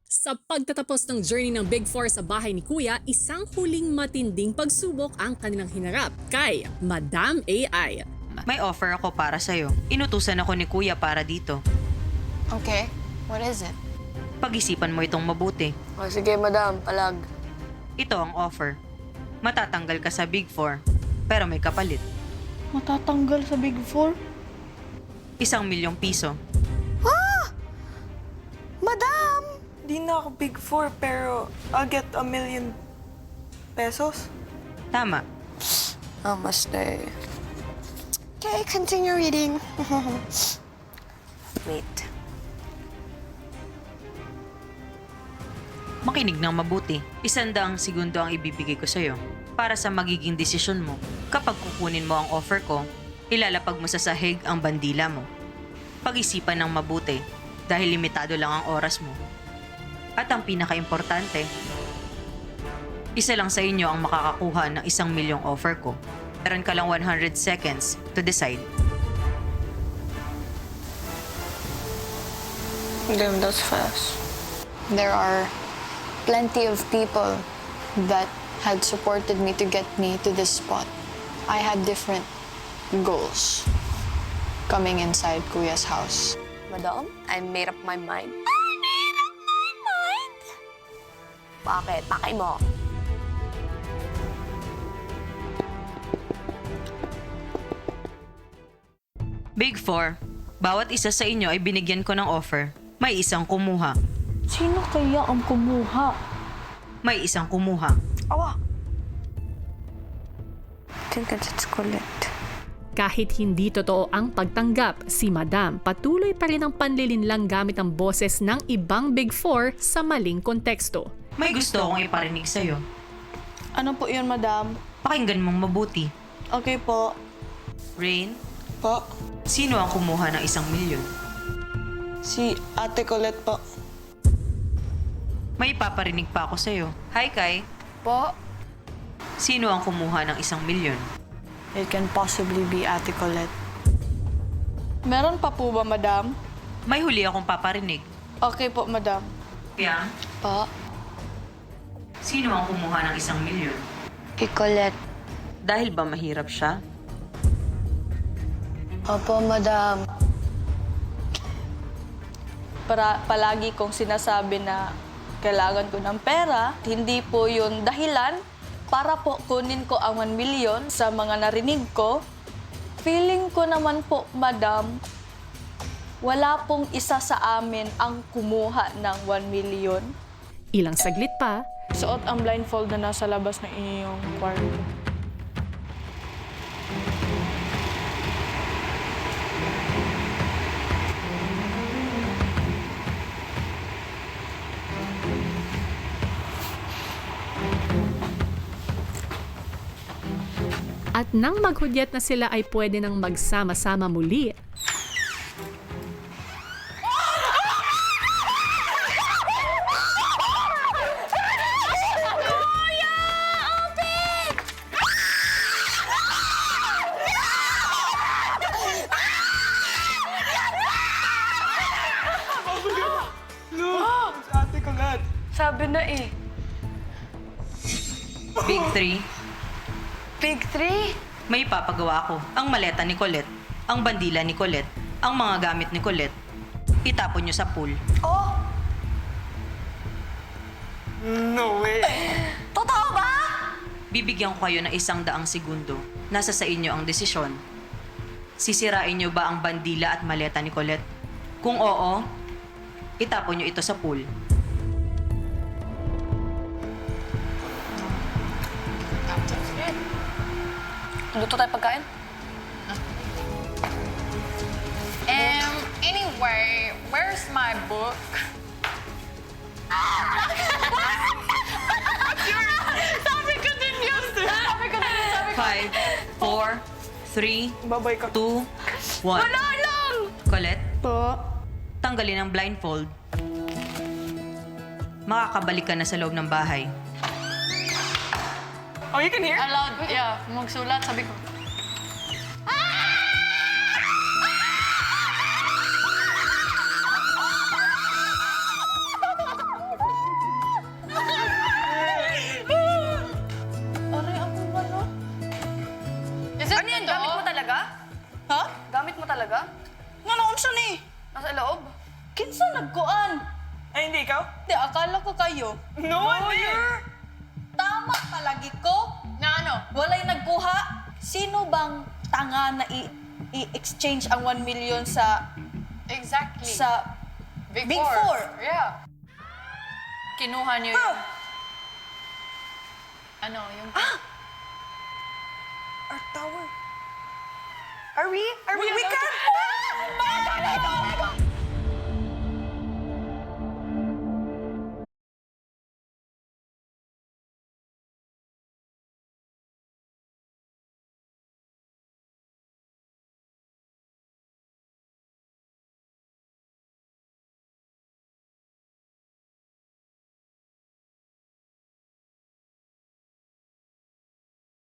Sa pagtatapos ng journey ng Big Four sa bahay ni Kuya, isang huling matinding pagsubok ang kanilang hinarap kay Madam AI. May offer ako para sa'yo. Inutusan ako ni Kuya para dito. Okay, what is it? Pag-isipan mo itong mabuti. O sige, madam, palag. Ito ang offer. Matatanggal ka sa Big Four, pero may kapalit. Matatanggal sa Big Four? ₱1,000,000. Madam! Di na ako Big Four, pero I'll get ₱1,000,000. Tama. Namaste. Okay, continue reading. Wait. Makinig ng mabuti. 100 segundo ang ibibigay ko sa'yo para sa magiging desisyon mo. Kapag kukunin mo ang offer ko, ilalapag mo sa sahig ang bandila mo. Pag-isipan ng mabuti dahil limitado lang ang oras mo. At ang pinaka-importante, isa lang sa inyo ang makakakuha ng ₱1,000,000 offer ko. Meron ka lang 100 seconds to decide. Damn, that's fast. There are plenty of people that had supported me to get me to this spot. I had different goals coming inside Kuya's house. Madam, I made up my mind. Bakit? Pakay mo. Big Four, bawat isa sa inyo ay binigyan ko ng offer. May isang kumuha. Sino kaya ang kumuha? May isang kumuha. Awa! I think it's Colette. Kahit hindi totoo ang pagtanggap, si Madam patuloy pa rin ang panlilinlang gamit ang boses ng ibang Big Four sa maling konteksto. May gusto akong iparinig sa'yo. Ano po yun, madam? Pakinggan mong mabuti. Okay po. Rain, Po. sino ang kumuha ng ₱1,000,000? Si Ate Colette po. May paparinig pa ako sa'yo. Hi, Kai. Po, Sino ang kumuha ng ₱1,000,000? It can possibly be Ate Colette. Meron pa po ba, madam? May huli akong paparinig. Okay po, madam. Yang, po, sino ang kumuha ng ₱1,000,000? Colette. Dahil ba mahirap siya? Opo, madam. Palagi kong sinasabi na kailangan ko ng pera, hindi po yun dahilan para po kunin ko ang 1,000,000 sa mga narinig ko. Feeling ko naman po, madam, wala pong isa sa amin ang kumuha ng 1,000,000. Ilang saglit pa, Suot ang blindfold na nasa labas ng iyong kwarto. at nang maghudyat na sila ay pwede nang magsama-sama muli. Sabi na eh. Big Three, Big Three? may papagawa ako. Ang maleta ni Colette, ang bandila ni Colette, ang mga gamit ni Colette. Itapon nyo sa pool. Oh, No way. totoo ba? Bibigyan ko kayo ng 100 segundo. Nasa sa inyo ang desisyon. Sisirain nyo ba ang bandila at maleta ni Colette? Kung oo, itapon nyo ito sa pool. Luto tayo pagkain? Anyway, where's my book? Sabi ko din yun. Sabi ko din. 5, 4, 3, Babay ka. 2, 1. Wala lang! Colette, Po. tanggalin ang blindfold. Makakabalik ka na sa loob ng bahay. Oh, you can hear? Allowed, yeah. Magsulat, sabi ko. ikaw? Hindi, akala ko kayo. No, Lawyer! Tama palagi ko. Na ano? Walay nagkuha. Sino bang tanga na i-exchange ang 1 million sa Exactly. sa Big Four? Yeah. Kinuha niyo yung... Ano, yung... Our tower. Are we? We can! Oh my God!